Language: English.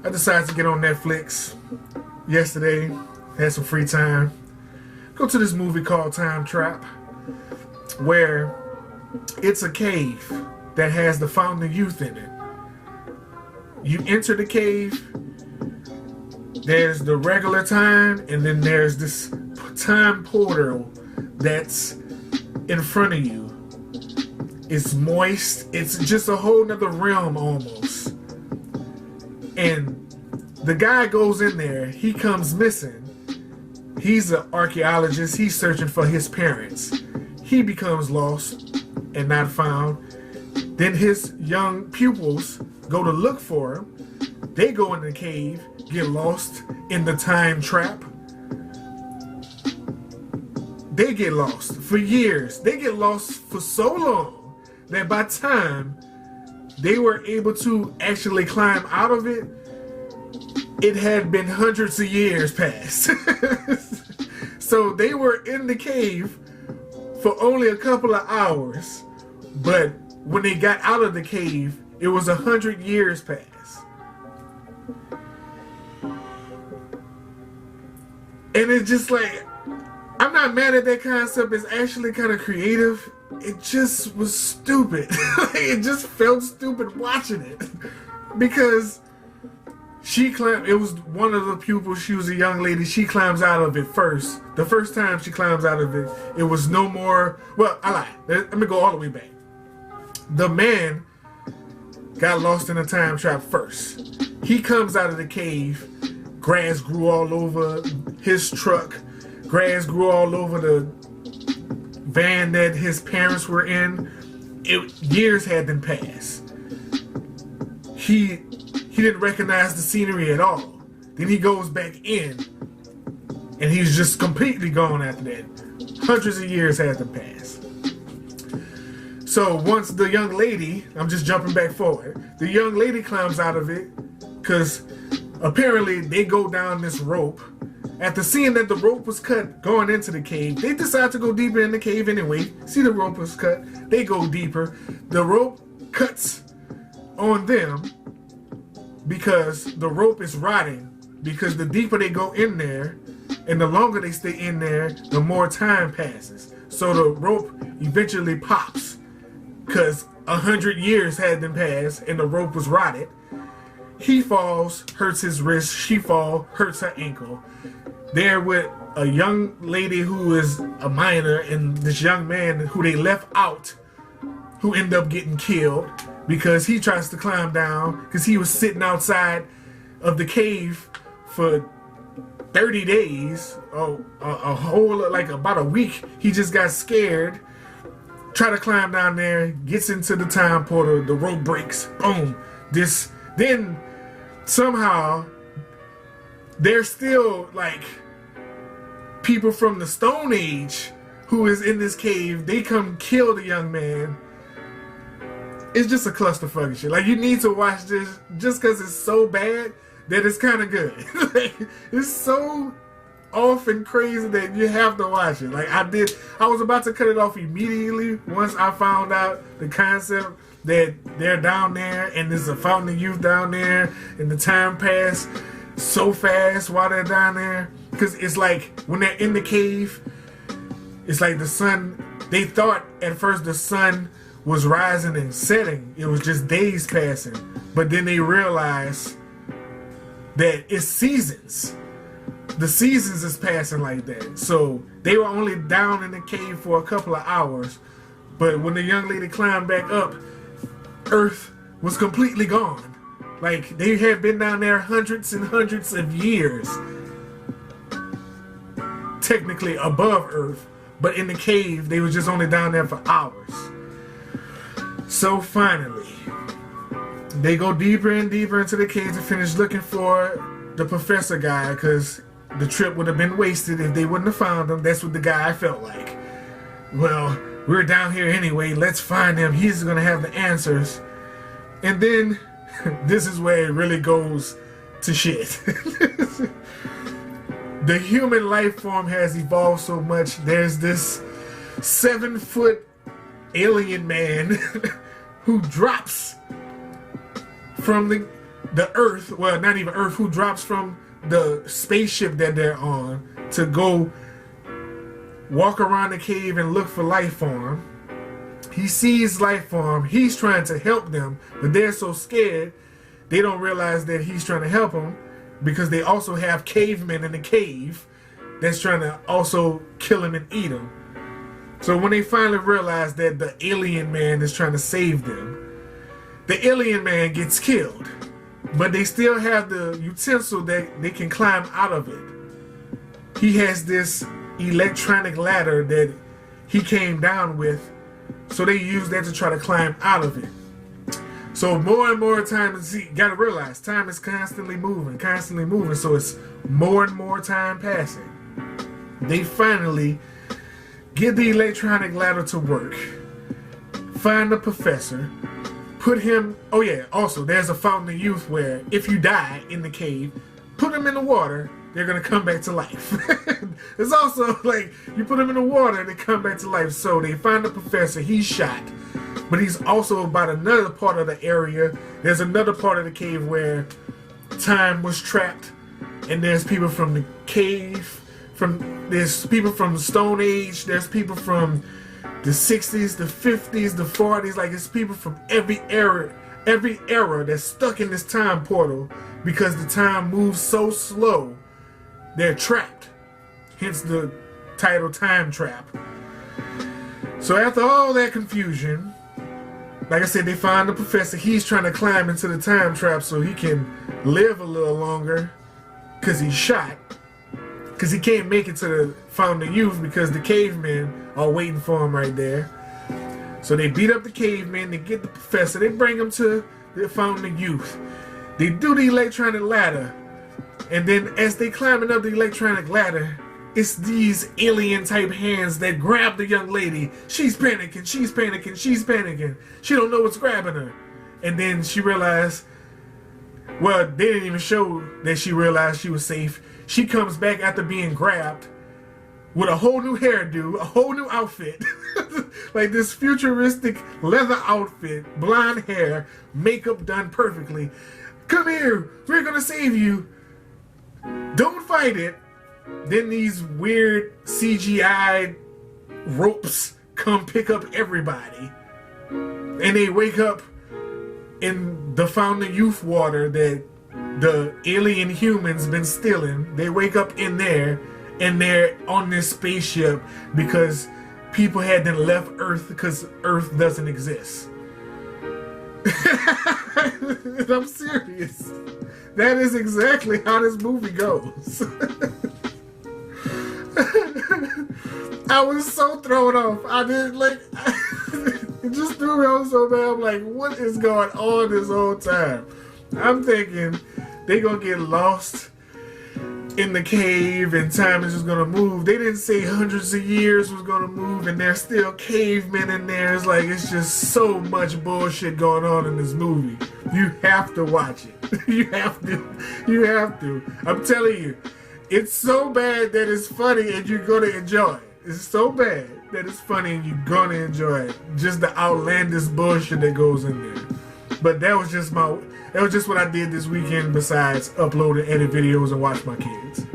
I decided to get on Netflix yesterday. Had some free time. Go to this movie called TimeTrap, where it's a cave that has the Fountain of Youth in it. You enter the cave, there's the regular time, and then there's this time portal that's in front of you. It's moist. It's just a whole nother realm almost. And the guy goes in there. He comes missing. He's an archaeologist. He's searching for his parents. He becomes lost and not found. Then his young pupils go to look for him. They go in the cave, get lost in the time trap. They get lost for years. They get lost for so long that by the time they were able to actually climb out of it, it had been hundreds of years past. So they were in the cave for only a couple of hours, but when they got out of the cave, it was 100 years past. And it's just like, I'm not mad at that concept. It's actually kind of creative. It just was stupid. It just felt stupid watching it. Because she climbed, it was one of the pupils, she was a young lady, she climbs out of it first. The first time she climbs out of it, it was no more, well, I lied. Let me go all the way back. The man got lost in a time trap first. He comes out of the cave, grass grew all over his truck, grass grew all over the van that his parents were in. Years had been passed. He didn't recognize the scenery at all. Then he goes back in, and he's just completely gone after that. Hundreds of years had to pass. So once the young lady, I'm just jumping back forward, the young lady climbs out of it, because apparently they go down this rope. After seeing that the rope was cut going into the cave, they decide to go deeper in the cave anyway. See, the rope was cut. They go deeper. The rope cuts on them because the rope is rotting. Because the deeper they go in there and the longer they stay in there, the more time passes. So the rope eventually pops because 100 years had been passed and the rope was rotted. He falls, hurts his wrist. She falls, hurts her ankle. They're with a young lady who is a minor and this young man who they left out, who end up getting killed because he tries to climb down because he was sitting outside of the cave for 30 days, a whole, like about a week. He just got scared, try to climb down there, gets into the time portal, the rope breaks, boom. Then somehow there's still like people from the Stone Age who is in this cave. They come kill the young man. It's just a clusterfuck of shit. Like, you need to watch this just because it's so bad that it's kind of good. Like, it's so off and crazy that you have to watch it. Like, I was about to cut it off immediately once I found out the concept that they're down there and there's a Fountain of Youth down there and the time passed so fast while they're down there. Because it's like when they're in the cave, it's like the sun, they thought at first the sun was rising and setting. It was just days passing. But then they realized that it's seasons. The seasons is passing like that. So they were only down in the cave for a couple of hours. But when the young lady climbed back up, Earth was completely gone. Like, they had been down there hundreds and hundreds of years. Technically above Earth. But in the cave, they were just only down there for hours. So finally, they go deeper and deeper into the cave to finish looking for the professor guy, because the trip would have been wasted if they wouldn't have found him. That's what the guy felt like. Well, we're down here anyway. Let's find him. He's going to have the answers. And then, this is where it really goes to shit. The human life form has evolved so much. There's this 7-foot alien man who drops from the Earth, well, not even Earth, who drops from the spaceship that they're on to go walk around the cave and look for life form. He sees life form. He's trying to help them, but they're so scared they don't realize that he's trying to help them because they also have cavemen in the cave that's trying to also kill him and eat him. So when they finally realize that the alien man is trying to save them, the alien man gets killed, but they still have the utensil that they can climb out of it. He has this electronic ladder that he came down with, so they use that to try to climb out of it. So more and more time, see, gotta realize time is constantly moving, so it's more and more time passing. They finally get the electronic ladder to work, find the professor, put him, oh yeah, also there's a fountain of youth where if you die in the cave, put him in the water, they're gonna come back to life. It's also like you put him in the water and they come back to life. So they find the professor, he's shot, but he's also about another part of the area. There's another part of the cave where time was trapped, and there's people from the cave, there's people from the Stone Age, there's people from the 60s, the 50s, the 40s, like it's people from every era that's stuck in this time portal because the time moves so slow, they're trapped. Hence the title TimeTrap. So after all that confusion, like I said, they find the professor. He's trying to climb into the time trap so he can live a little longer because he's shot. Because he can't make it to the Fountain of Youth because the cavemen are waiting for him right there. So they beat up the cavemen, they get the professor, they bring him to the Fountain of Youth. They do the electronic ladder. And then as they climbing up the electronic ladder, it's these alien type hands that grab the young lady. She's panicking. She don't know what's grabbing her. And then she realized, well, they didn't even show that she realized she was safe. She comes back after being grabbed with a whole new hairdo, a whole new outfit. Like this futuristic leather outfit, blonde hair, makeup done perfectly. Come here, we're gonna save you. Don't fight it. Then these weird CGI ropes come pick up everybody. And they wake up in the Fountain of Youth water that the alien humans been stealing. They wake up in there and they're on this spaceship because people had then left Earth because Earth doesn't exist. I'm serious. That is exactly how this movie goes. I was so thrown off. I didn't like. It just threw me off so bad. I'm like, what is going on this whole time? I'm thinking they gonna get lost in the cave and time is just gonna move. They didn't say hundreds of years was gonna move and there's still cavemen in there. It's like, it's just so much bullshit going on in this movie. You have to watch it. You have to. I'm telling you, it's so bad that it's funny and you're gonna enjoy it. It's so bad that it's funny and you're gonna enjoy it. Just the outlandish bullshit that goes in there. But that was just what I did this weekend besides upload and edit videos and watch my kids.